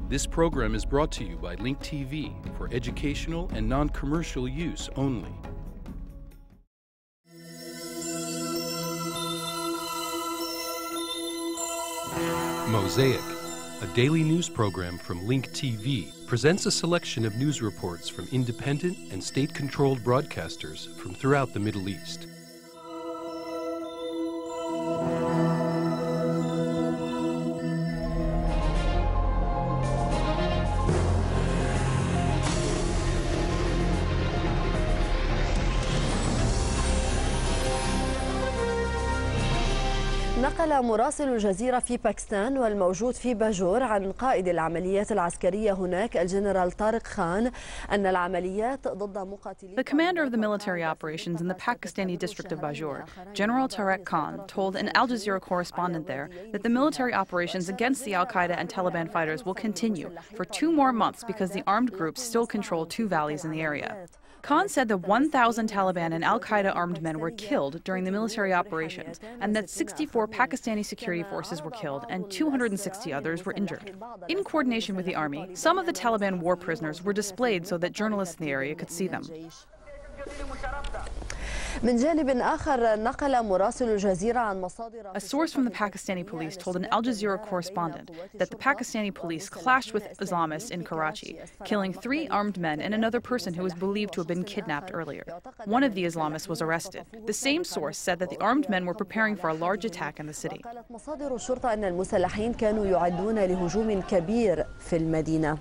This program is brought to you by Link TV for educational and non-commercial use only. Mosaic, a daily news program from Link TV, presents a selection of news reports from independent and state-controlled broadcasters from throughout the Middle East. نقل مراسل الجزيرة في باكستان والموجود في باجور عن قائد العمليات العسكرية هناك الجنرال طارق خان أن العمليات ضد مقاتلين. The commander of the military operations in the Pakistani district of Bajour, General Tariq Khan, told an Al Jazeera correspondent there that the military operations against the Al-Qaeda and Taliban fighters will continue for 2 more months because the armed groups still control 2 valleys in the area. Khan said that 1,000 Taliban and Al-Qaeda armed men were killed during the military operations and that 64 Pakistani security forces were killed and 260 others were injured. In coordination with the army, some of the Taliban war prisoners were displayed so that journalists in the area could see them. من جانب آخر نقل مراسل الجزيرة عن مصادر. A source from the Pakistani police told an Al Jazeera correspondent that the Pakistani police clashed with Islamists in Karachi, killing 3 armed men and another person who was believed to have been kidnapped earlier. One of the Islamists was arrested. The same source said that the armed men were preparing for a large attack in the city. قالت مصادر الشرطة أن المسلحين كانوا يعدون لهجوم كبير في المدينة.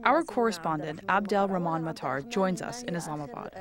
Our correspondent, Abdel Rahman Matar, joins us in Islamabad.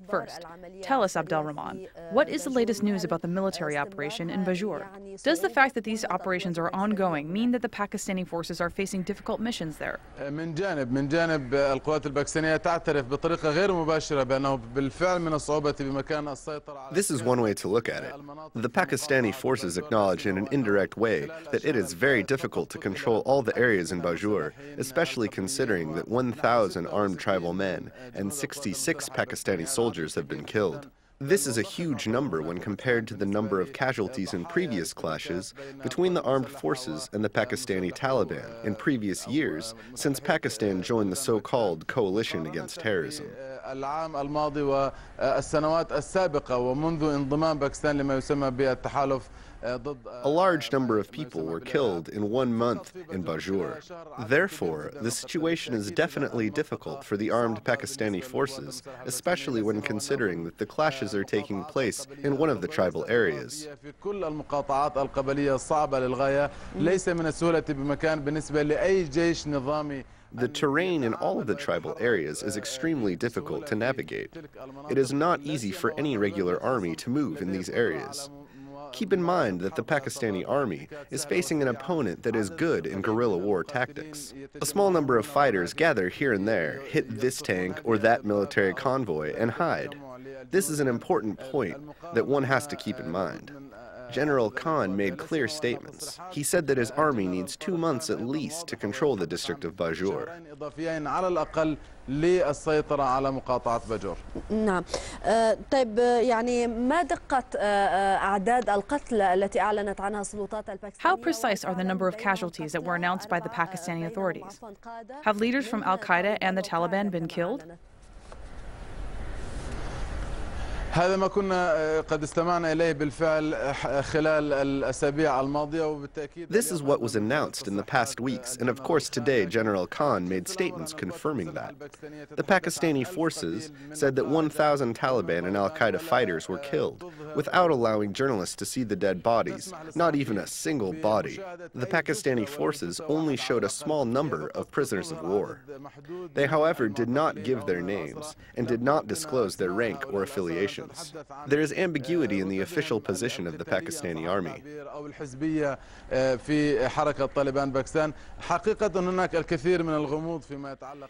First, tell us, Abdel Rahman, what is the latest news about the military operation in Bajour? Does the fact that these operations are ongoing mean that the Pakistani forces are facing difficult missions there? من جانب القوات الباكستانية تعترف بطريقة غير مباشرة بأنه بالفعل من الصعوبة بمكان السيطرة على. This is one way to look at it. The Pakistani forces acknowledge in an indirect way that it is very difficult to control all the areas in Bajour, especially considering that 1,000 armed tribal men and 66 Pakistani soldiers have been killed. This is a huge number when compared to the number of casualties in previous clashes between the armed forces and the Pakistani Taliban in previous years since Pakistan joined the so-called coalition against terrorism. العام الماضي والسنوات السابقة ومنذ انضمام باكستان لما يسمى بالتحالف. A large number of people were killed in 1 month in Bajour. Therefore, the situation is definitely difficult for the armed Pakistani forces, especially when considering that the clashes are taking place in one of the tribal areas. The terrain in all of the tribal areas is extremely difficult to navigate. It is not easy for any regular army to move in these areas. Keep in mind that the Pakistani army is facing an opponent that is good in guerrilla war tactics. A small number of fighters gather here and there, hit this tank or that military convoy, and hide. This is an important point that one has to keep in mind. General Khan made clear statements. He said that his army needs 2 months at least to control the district of Bajour. نعم. طيب يعني ما دقة أعداد القتل التي أعلنت عنها السلطات الباكستانية؟ How precise are the number of casualties that were announced by the Pakistani authorities? Have leaders from Al-Qaeda and the Taliban been killed? هذا ما كنا قد استمعنا إليه بالفعل خلال الأسابيع الماضية وبالتأكيد. This is what was announced in the past weeks, and of course today General Khan made statements confirming that. The Pakistani forces said that 1,000 Taliban and Al-Qaeda fighters were killed, without allowing journalists to see the dead bodies, not even a single body. The Pakistani forces only showed a small number of prisoners of war. They, however, did not give their names, and did not disclose their rank or affiliation. There is ambiguity in the official position of the Pakistani army.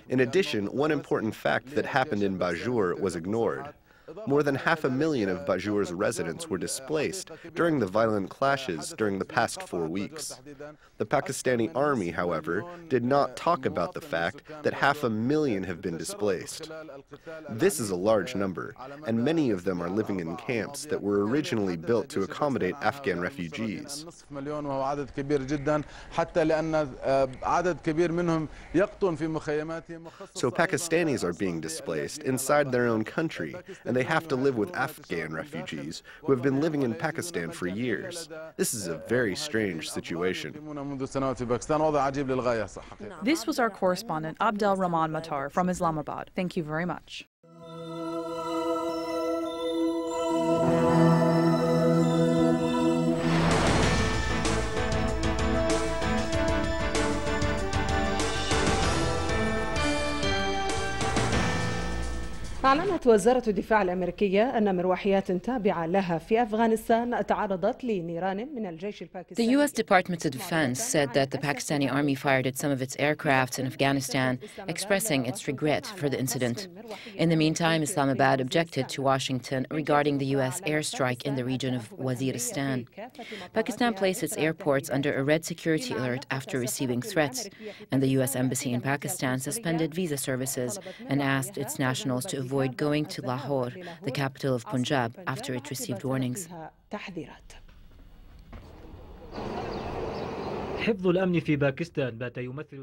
In addition, one important fact that happened in Bajour was ignored. More than 500,000 of Bajur's residents were displaced during the violent clashes during the past 4 weeks. The Pakistani army, however, did not talk about the fact that 500,000 have been displaced. This is a large number, and many of them are living in camps that were originally built to accommodate Afghan refugees. So Pakistanis are being displaced inside their own country, and they have to live with Afghan refugees who have been living in Pakistan for years. This is a very strange situation. This was our correspondent Abdel Rahman Matar from Islamabad. Thank you very much. أعلنت وزارة الدفاع الأمريكية أن مروحيات تابعة لها في أفغانستان تعرضت لنيران من الجيش الباكستاني. The U.S. Department of Defense said that the Pakistani army fired at some of its aircraft in Afghanistan, expressing its regret for the incident. In the meantime, Islamabad objected to Washington regarding the U.S. airstrike in the region of Waziristan. Pakistan placed its airports under a red security alert after receiving threats, and the U.S. Embassy in Pakistan suspended visa services and asked its nationals to avoid going to Lahore, the capital of Punjab, after it received warnings.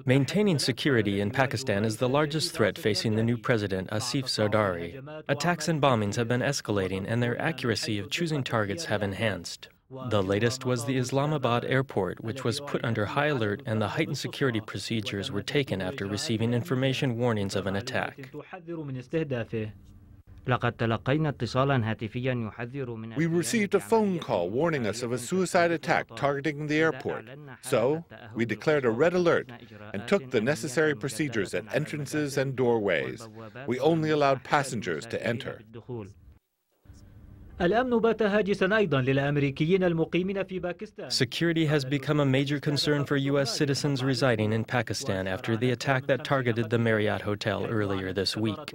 Maintaining security in Pakistan is the largest threat facing the new president, Asif Zardari. Attacks and bombings have been escalating, and their accuracy of choosing targets have enhanced. The latest was the Islamabad airport, which was put under high alert, and the heightened security procedures were taken after receiving information warnings of an attack. We received a phone call warning us of a suicide attack targeting the airport. So, we declared a red alert and took the necessary procedures at entrances and doorways. We only allowed passengers to enter. Security has become a major concern for U.S. citizens residing in Pakistan after the attack that targeted the Marriott Hotel earlier this week.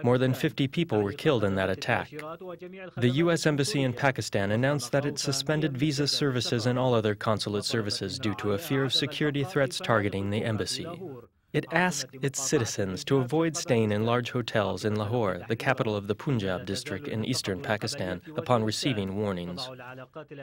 More than 50 people were killed in that attack. The U.S. Embassy in Pakistan announced that it suspended visa services and all other consulate services due to a fear of security threats targeting the embassy. It asked its citizens to avoid staying in large hotels in Lahore, the capital of the Punjab district in eastern Pakistan, upon receiving warnings.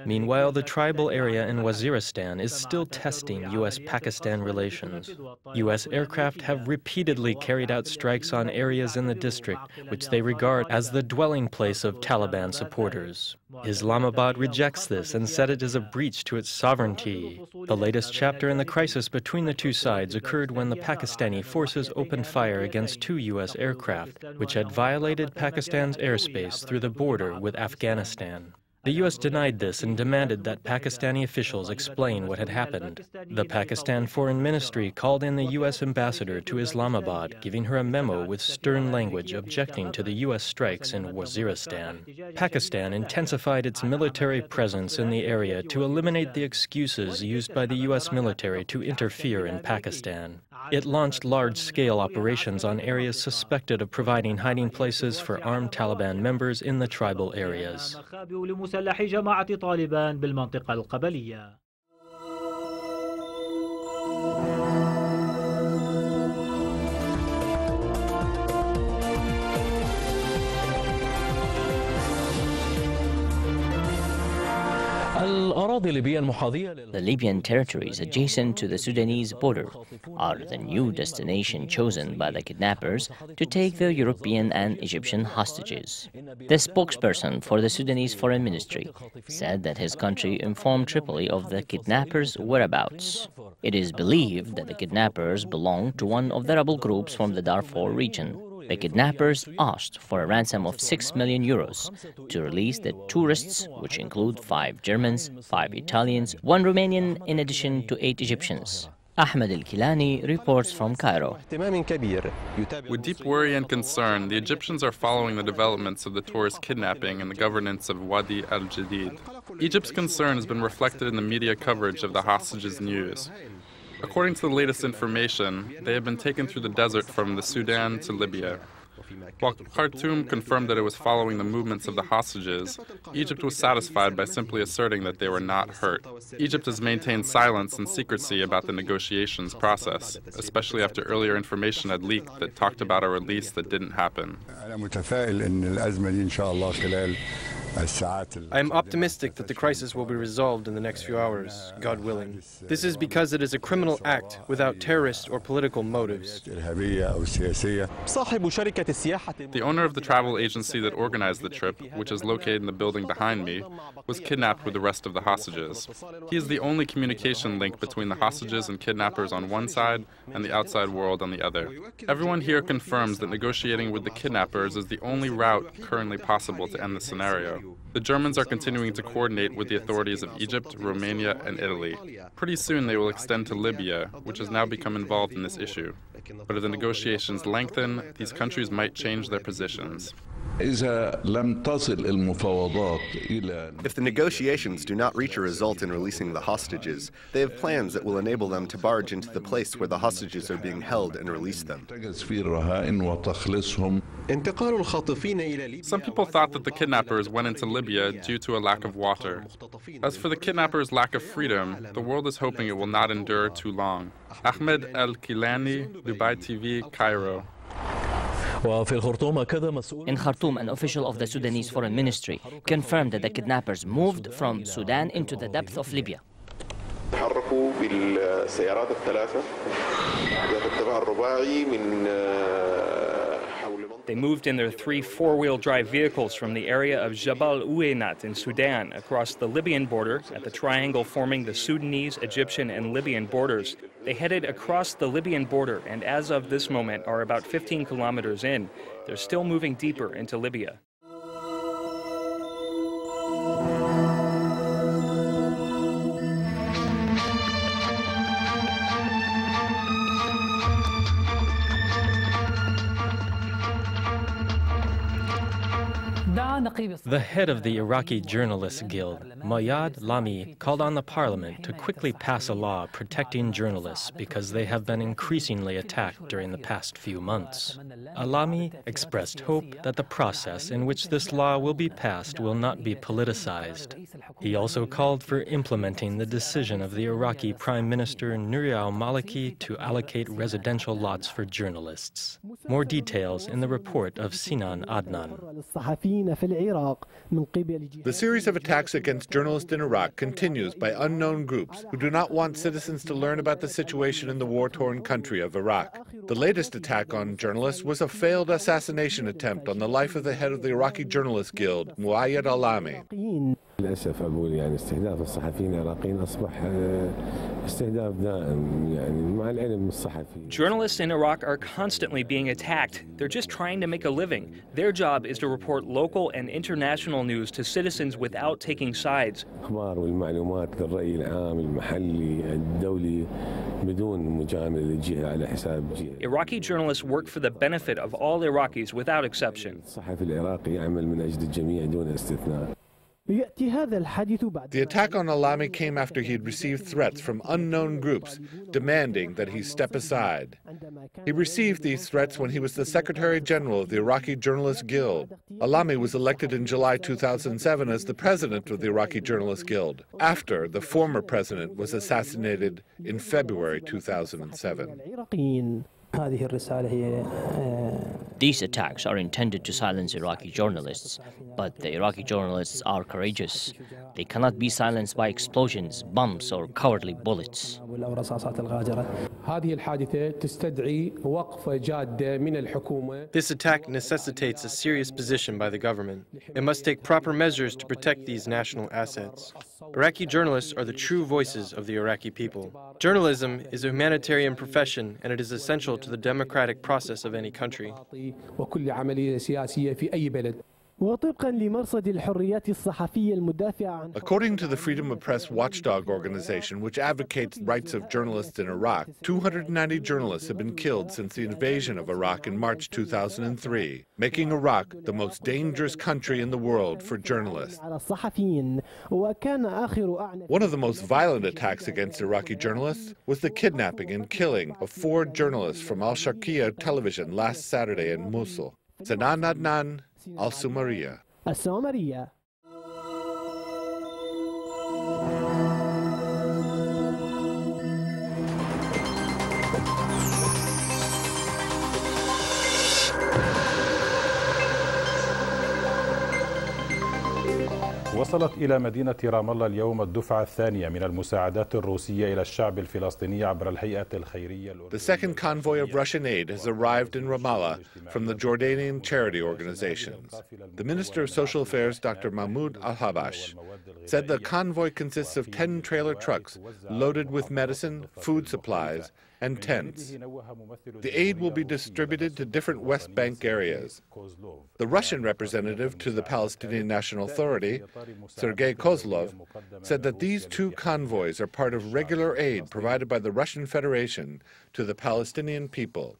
Meanwhile, the tribal area in Waziristan is still testing U.S.-Pakistan relations. U.S. aircraft have repeatedly carried out strikes on areas in the district, which they regard as the dwelling place of Taliban supporters. Islamabad rejects this and said it is a breach to its sovereignty. The latest chapter in the crisis between the two sides occurred when the Pakistani forces opened fire against 2 U.S. aircraft, which had violated Pakistan's airspace through the border with Afghanistan. The U.S. denied this and demanded that Pakistani officials explain what had happened. The Pakistan Foreign Ministry called in the U.S. ambassador to Islamabad, giving her a memo with stern language objecting to the U.S. strikes in Waziristan. Pakistan intensified its military presence in the area to eliminate the excuses used by the U.S. military to interfere in Pakistan. It launched large-scale operations on areas suspected of providing hiding places for armed Taliban members in the tribal areas. The Libyan territories adjacent to the Sudanese border are the new destination chosen by the kidnappers to take the European and Egyptian hostages. The spokesperson for the Sudanese Foreign Ministry said that his country informed Tripoli of the kidnappers' whereabouts. It is believed that the kidnappers belong to one of the rebel groups from the Darfur region. The kidnappers asked for a ransom of 6 million euros to release the tourists, which include 5 Germans, 5 Italians, 1 Romanian, in addition to 8 Egyptians. Ahmed El-Kilani reports from Cairo. With deep worry and concern, the Egyptians are following the developments of the tourist kidnapping and the governance of Wadi al-Jadid. Egypt's concern has been reflected in the media coverage of the hostages' news. According to the latest information, they have been taken through the desert from the Sudan to Libya. While Khartoum confirmed that it was following the movements of the hostages, Egypt was satisfied by simply asserting that they were not hurt. Egypt has maintained silence and secrecy about the negotiations process, especially after earlier information had leaked that talked about a release that didn't happen. I am optimistic that the crisis will be resolved in the next few hours, God willing. This is because it is a criminal act without terrorist or political motives. The owner of the travel agency that organized the trip, which is located in the building behind me, was kidnapped with the rest of the hostages. He is the only communication link between the hostages and kidnappers on one side and the outside world on the other. Everyone here confirms that negotiating with the kidnappers is the only route currently possible to end the scenario. The Germans are continuing to coordinate with the authorities of Egypt, Romania, and Italy. Pretty soon they will extend to Libya, which has now become involved in this issue. But if the negotiations lengthen, these countries might change their positions. If the negotiations do not reach a result in releasing the hostages, they have plans that will enable them to barge into the place where the hostages are being held and release them. Some people thought that the kidnappers went into Libya due to a lack of water. As for the kidnappers' lack of freedom, the world is hoping it will not endure too long. Ahmed El-Kilani, Dubai TV, Cairo. In Khartoum, an official of the Sudanese Foreign Ministry confirmed that the kidnappers moved from Sudan into the depth of Libya. They moved in their 3 four-wheel drive vehicles from the area of Jabal Ouenat in Sudan across the Libyan border at the triangle forming the Sudanese, Egyptian, and Libyan borders. They headed across the Libyan border and as of this moment are about 15 kilometers in. They're still moving deeper into Libya. The head of the Iraqi Journalists Guild, Mayad Lami, called on the parliament to quickly pass a law protecting journalists because they have been increasingly attacked during the past few months. Alami expressed hope that the process in which this law will be passed will not be politicized. He also called for implementing the decision of the Iraqi Prime Minister Nouri al-Maliki to allocate residential lots for journalists. More details in the report of Sinan Adnan. The series of attacks against journalists in Iraq continues by unknown groups who do not want citizens to learn about the situation in the war-torn country of Iraq. The latest attack on journalists was a failed assassination attempt on the life of the head of the Iraqi Journalists Guild, Muayyad Alami. للأسف أقول يعني استهداف الصحفيين العراقيين أصبح استهداف دائم يعني مع العلم الصحفي. Journalists in Iraq are constantly being attacked. They're just trying to make a living. Their job is to report local and international news to citizens without taking sides. الأخبار والمعلومات للرأي العام المحلي الدولي بدون مجاملة للجهة على حساب جهة. Iraqi journalists work for the benefit of all Iraqis without exception. الصحفي العراقي يعمل من أجل الجميع دون استثناء. The attack on Alami came after he had received threats from unknown groups demanding that he step aside. He received these threats when he was the Secretary General of the Iraqi Journalists Guild. Alami was elected in July 2007 as the president of the Iraqi Journalists Guild, after the former president was assassinated in February 2007. These attacks are intended to silence Iraqi journalists, but the Iraqi journalists are courageous. They cannot be silenced by explosions, bombs, or cowardly bullets. This attack necessitates a serious position by the government. It must take proper measures to protect these national assets. Iraqi journalists are the true voices of the Iraqi people. Journalism is a humanitarian profession, and it is essential to the democratic process of any country. According to the Freedom of Press watchdog organization, which advocates rights of journalists in Iraq, 290 journalists have been killed since the invasion of Iraq in March 2003, making Iraq the most dangerous country in the world for journalists. One of the most violent attacks against Iraqi journalists was the kidnapping and killing of 4 journalists from Al-Sharqiya television last Saturday in Mosul. Sanan Adnan, Al-Sumariya. وصلت إلى مدينة رام الله اليوم الدفعة الثانية من المساعدات الروسية إلى الشعب الفلسطيني عبر الهيئة الخيرية. The second convoy of Russian aid has arrived in Ramallah from the Jordanian charity organizations. The Minister of Social Affairs, Dr. Mahmoud Al-Habash, said the convoy consists of 10 trailer trucks loaded with medicine, food supplies, and tents. The aid will be distributed to different West Bank areas. The Russian representative to the Palestinian National Authority, Sergei Kozlov, said that these two convoys are part of regular aid provided by the Russian Federation to the Palestinian people.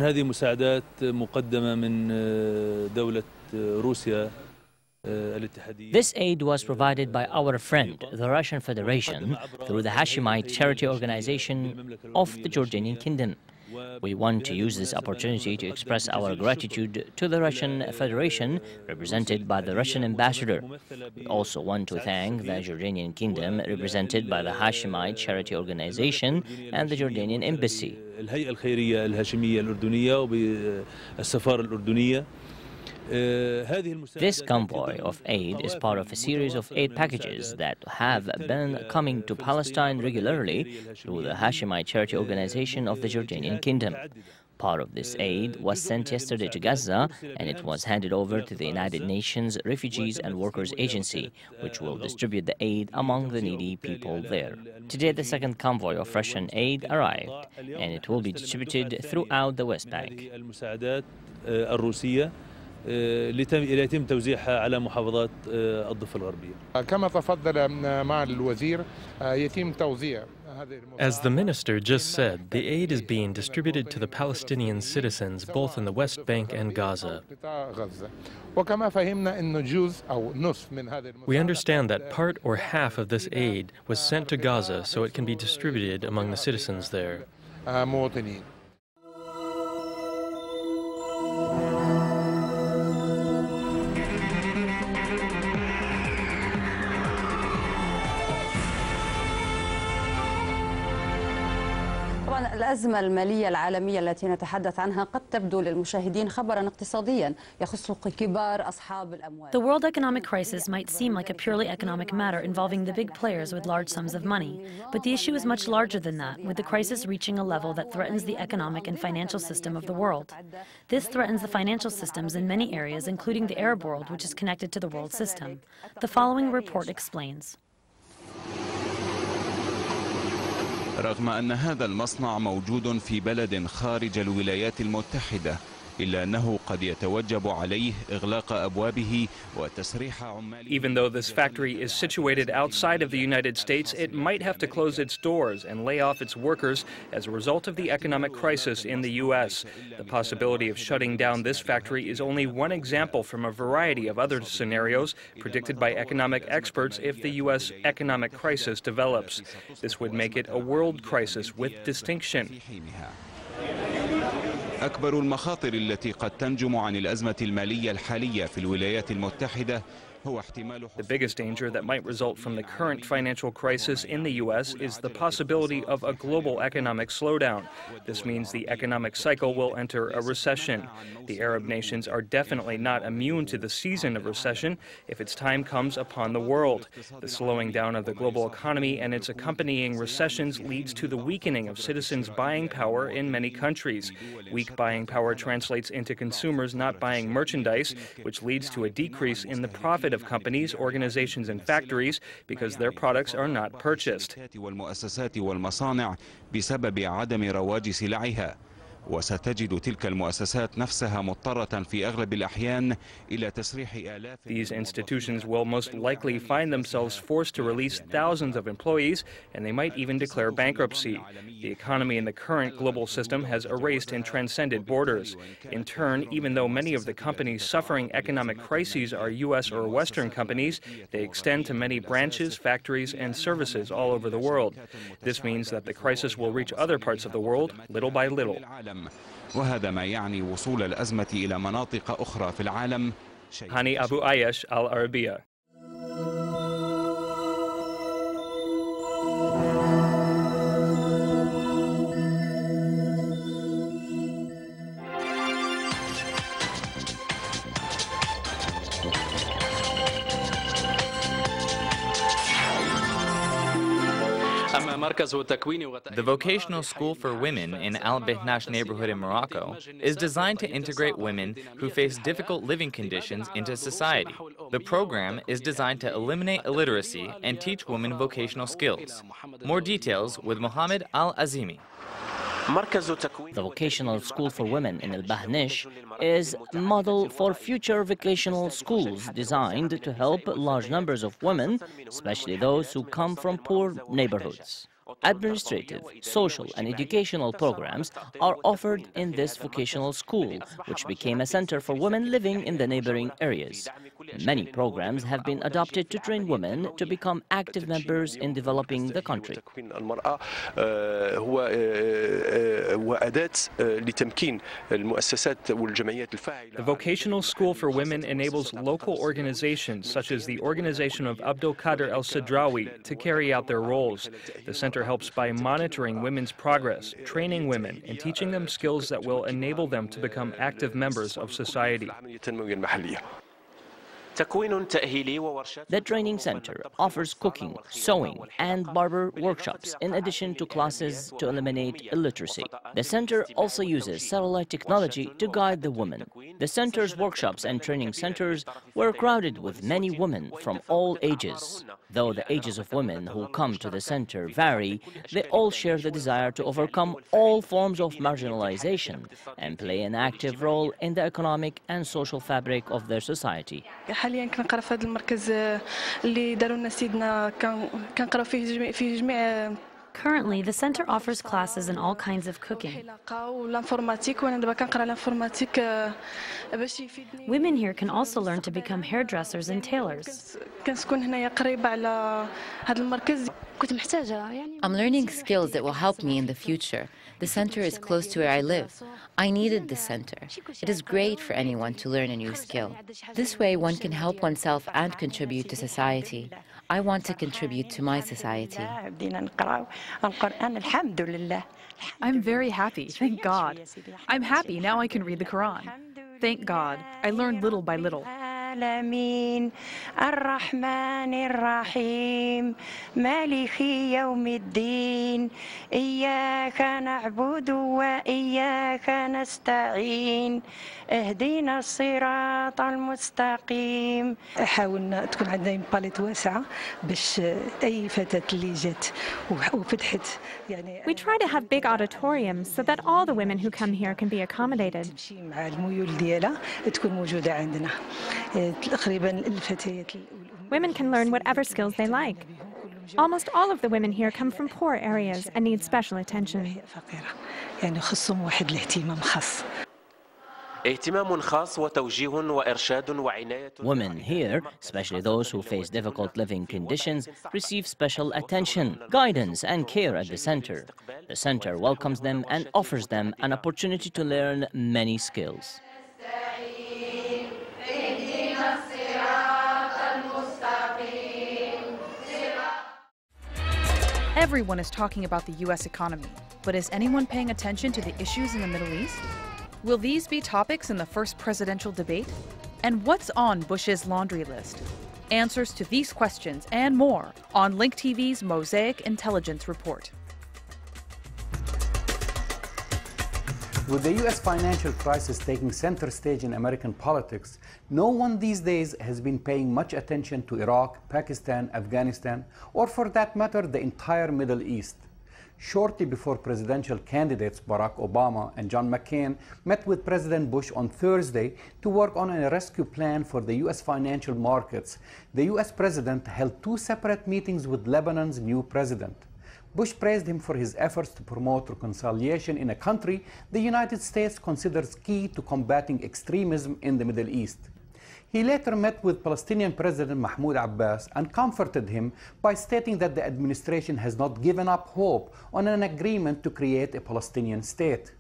هذه مساعدات مقدمة من دولة روسيا. This aid was provided by our friend, the Russian Federation, through the Hashemite charity organization of the Jordanian Kingdom. We want to use this opportunity to express our gratitude to the Russian Federation, represented by the Russian ambassador. We also want to thank the Jordanian Kingdom, represented by the Hashemite charity organization and the Jordanian embassy. الهيئة الخيرية الهاشمية الأردنية وبالسفارة الأردنية. This convoy of aid is part of a series of aid packages that have been coming to Palestine regularly through the Hashemite charity organization of the Jordanian Kingdom. Part of this aid was sent yesterday to Gaza, and it was handed over to the United Nations Refugees and Workers Agency, which will distribute the aid among the needy people there. Today, the second convoy of Russian aid arrived, and it will be distributed throughout the West Bank. ليتم توزيعها على محافظات الضفة الغربية. كما تفضل مع الوزير يتم توزيع. As the minister just said, the aid is being distributed to the Palestinian citizens both in the West Bank and Gaza. We understand that part or half of this aid was sent to Gaza so it can be distributed among the citizens there. الأزمة المالية العالمية التي نتحدث عنها قد تبدو للمشاهدين خبرا اقتصاديا يخص كبار أصحاب الأموال. The world economic crisis might seem like a purely economic matter involving the big players with large sums of money, but the issue is much larger than that, with the crisis reaching a level that threatens the economic and financial system of the world. This threatens the financial systems in many areas, including the Arab world, which is connected to the world system. The following report explains. رغم أن هذا المصنع موجود في بلد خارج الولايات المتحدة إلا أنه قد يتوجب عليه إغلاق أبوابه وتسريح عماله. Even though this factory is situated outside of the United States, it might have to close its doors and lay off its workers as a result of the economic crisis in the U.S. The possibility of shutting down this factory is only one example from a variety of other scenarios predicted by economic experts if the U.S. economic crisis develops. This would make it a world crisis with distinction. أكبر المخاطر التي قد تنجم عن الأزمة المالية الحالية في الولايات المتحدة The biggest danger that might result from the current financial crisis in the U.S. is the possibility of a global economic slowdown. This means the economic cycle will enter a recession. The Arab nations are definitely not immune to the season of recession if its time comes upon the world. The slowing down of the global economy and its accompanying recessions leads to the weakening of citizens' buying power in many countries. Weak buying power translates into consumers not buying merchandise, which leads to a decrease in the profit of companies, organizations, and factories because their products are not purchased. وستجد تلك المؤسسات نفسها مضطرة في أغلب الأحيان إلى تسريح آلاف. These institutions will most likely find themselves forced to release thousands of employees, and they might even declare bankruptcy. The economy in the current global system has erased and transcended borders. In turn, even though many of the companies suffering economic crises are U.S. or Western companies, they extend to many branches, factories, and services all over the world. This means that the crisis will reach other parts of the world little by little. وهذا ما يعني وصول الأزمة إلى مناطق أخرى في العالم. هاني أبو عايش، العربية. The vocational school for women in Al Behnash neighborhood in Morocco is designed to integrate women who face difficult living conditions into society. The program is designed to eliminate illiteracy and teach women vocational skills. More details with Mohammed Al-Azimi. The vocational school for women in Al Behnash is a model for future vocational schools designed to help large numbers of women, especially those who come from poor neighborhoods. Administrative, social, and educational programs are offered in this vocational school, which became a center for women living in the neighboring areas. Many programs have been adopted to train women to become active members in developing the country. The vocational school for women enables local organizations such as the organization of Abdul Qadir el-Sadrawi to carry out their roles. The center helps by monitoring women's progress, training women, and teaching them skills that will enable them to become active members of society. The training center offers cooking, sewing, and barber workshops in addition to classes to eliminate illiteracy. The center also uses satellite technology to guide the women. The center's workshops and training centers were crowded with many women from all ages. Though the ages of women who come to the center vary, they all share the desire to overcome all forms of marginalization and play an active role in the economic and social fabric of their society. حاليا كنقرا في هذا المركز اللي داروا لنا سيدنا كنقراو فيه جميع. Currently, the center offers classes in all kinds of cooking. Women here can also learn to become hairdressers and tailors. I'm learning skills that will help me in the future. The center is close to where I live. I needed this center. It is great for anyone to learn a new skill. This way one can help oneself and contribute to society. I want to contribute to my society. I'm very happy, thank God. I'm happy now I can read the Quran. Thank God. I learned little by little. العالمين الرحمن الرحيم مالك يوم الدين إياك نعبد وإياك نستعين اهدنا الصراط المستقيم. حاولنا تكون عندنا باليت واسعة باش أي فتاة اللي جات وفتحت يعني. We try to have big auditoriums so that all the women who come here can be accommodated. مع الميول ديالها تكون موجودة عندنا. Women can learn whatever skills they like. Almost all of the women here come from poor areas and need special attention. Women here, especially those who face difficult living conditions, receive special attention, guidance, and care at the center. The center welcomes them and offers them an opportunity to learn many skills. Everyone is talking about the U.S. economy, but is anyone paying attention to the issues in the Middle East? Will these be topics in the first presidential debate? And what's on Bush's laundry list? Answers to these questions and more on Link TV's Mosaic Intelligence Report. With the U.S. financial crisis taking center stage in American politics, no one these days has been paying much attention to Iraq, Pakistan, Afghanistan, or for that matter, the entire Middle East. Shortly before presidential candidates Barack Obama and John McCain met with President Bush on Thursday to work on a rescue plan for the U.S. financial markets, the U.S. president held two separate meetings with Lebanon's new president. Bush praised him for his efforts to promote reconciliation in a country the United States considers key to combating extremism in the Middle East. He later met with Palestinian President Mahmoud Abbas and comforted him by stating that the administration has not given up hope on an agreement to create a Palestinian state.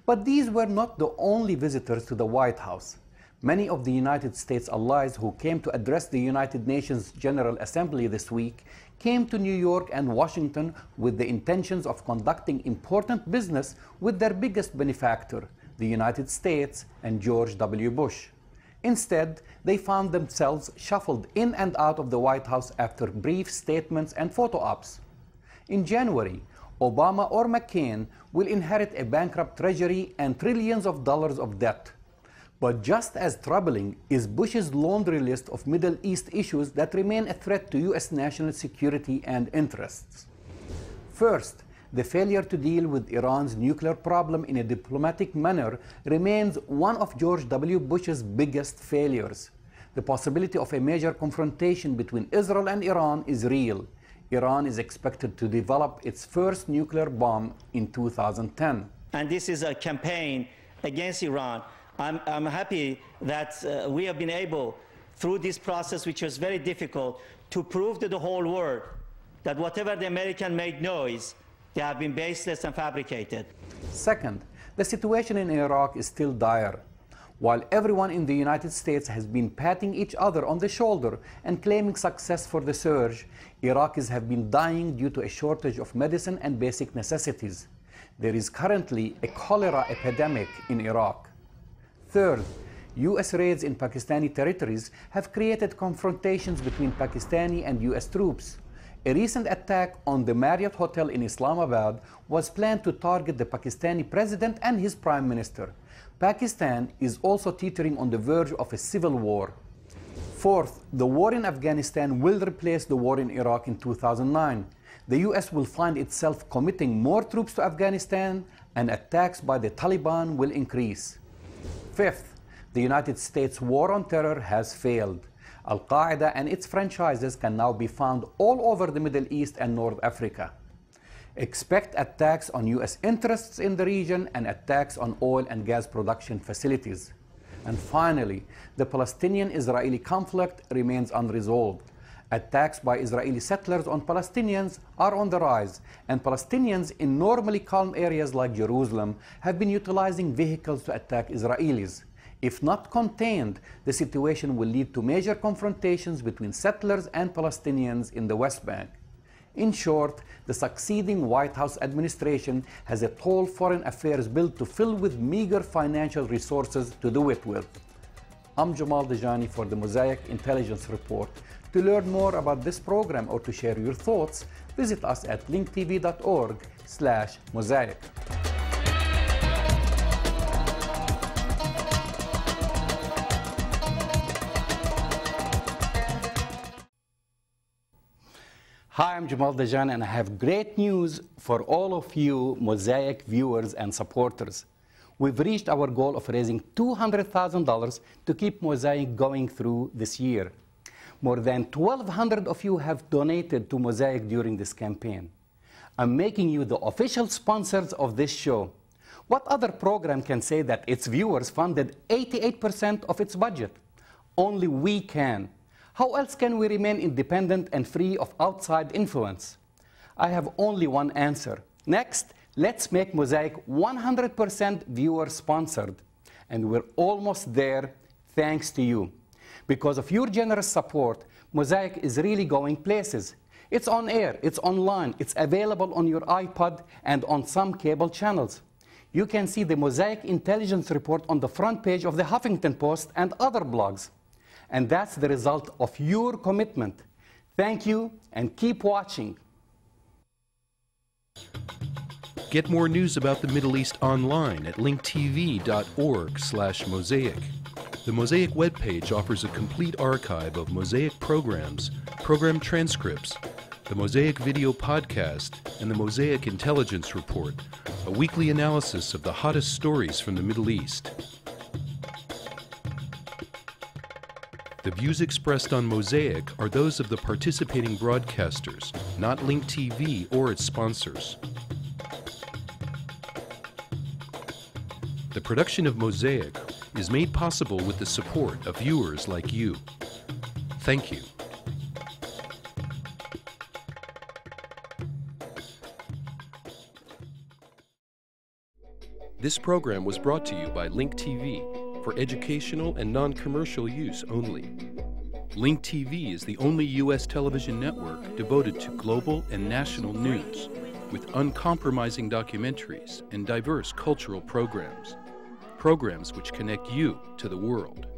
But these were not the only visitors to the White House. Many of the United States allies who came to address the United Nations General Assembly this week came to New York and Washington with the intentions of conducting important business with their biggest benefactor, the United States and George W. Bush. Instead, they found themselves shuffled in and out of the White House after brief statements and photo ops. In January, Obama or McCain will inherit a bankrupt treasury and trillions of dollars of debt. But just as troubling is Bush's laundry list of Middle East issues that remain a threat to U.S. national security and interests. First, the failure to deal with Iran's nuclear problem in a diplomatic manner remains one of George W. Bush's biggest failures. The possibility of a major confrontation between Israel and Iran is real. Iran is expected to develop its first nuclear bomb in 2010. And this is a campaign against Iran. I'm happy that we have been able, through this process, which was very difficult, to prove to the whole world that whatever the American made noise, they have been baseless and fabricated. Second, the situation in Iraq is still dire. While everyone in the United States has been patting each other on the shoulder and claiming success for the surge, Iraqis have been dying due to a shortage of medicine and basic necessities. There is currently a cholera epidemic in Iraq. Third, U.S. raids in Pakistani territories have created confrontations between Pakistani and U.S. troops. A recent attack on the Marriott Hotel in Islamabad was planned to target the Pakistani president and his prime minister. Pakistan is also teetering on the verge of a civil war. Fourth, the war in Afghanistan will replace the war in Iraq in 2009. The U.S. will find itself committing more troops to Afghanistan, and attacks by the Taliban will increase. Fifth, the United States war on terror has failed. Al-Qaeda and its franchises can now be found all over the Middle East and North Africa. Expect attacks on U.S. interests in the region and attacks on oil and gas production facilities. And finally, the Palestinian-Israeli conflict remains unresolved. Attacks by Israeli settlers on Palestinians are on the rise, and Palestinians in normally calm areas like Jerusalem have been utilizing vehicles to attack Israelis. If not contained, the situation will lead to major confrontations between settlers and Palestinians in the West Bank. In short, the succeeding White House administration has a tall foreign affairs bill to fill with meager financial resources to do it with. I'm Jamal Dajani for the Mosaic Intelligence Report. To learn more about this program or to share your thoughts, visit us at linktv.org/mosaic. Hi, I'm Jamal Dajani, and I have great news for all of you Mosaic viewers and supporters. We've reached our goal of raising $200,000 to keep Mosaic going through this year. More than 1,200 of you have donated to Mosaic during this campaign. I'm making you the official sponsors of this show. What other program can say that its viewers funded 88% of its budget? Only we can. How else can we remain independent and free of outside influence? I have only one answer. Next, let's make Mosaic 100% viewer-sponsored. And we're almost there, thanks to you. Because of your generous support, Mosaic is really going places. It's on air, it's online, it's available on your iPod and on some cable channels. You can see the Mosaic Intelligence Report on the front page of the Huffington Post and other blogs. And that's the result of your commitment. Thank you, and keep watching. Get more news about the Middle East online at linktv.org/mosaic. The Mosaic webpage offers a complete archive of Mosaic programs, program transcripts, the Mosaic video podcast, and the Mosaic Intelligence Report, a weekly analysis of the hottest stories from the Middle East. The views expressed on Mosaic are those of the participating broadcasters, not Link TV or its sponsors. The production of Mosaic is made possible with the support of viewers like you. Thank you. This program was brought to you by Link TV for educational and non-commercial use only. Link TV is the only U.S. television network devoted to global and national news, with uncompromising documentaries and diverse cultural programs. Programs which connect you to the world.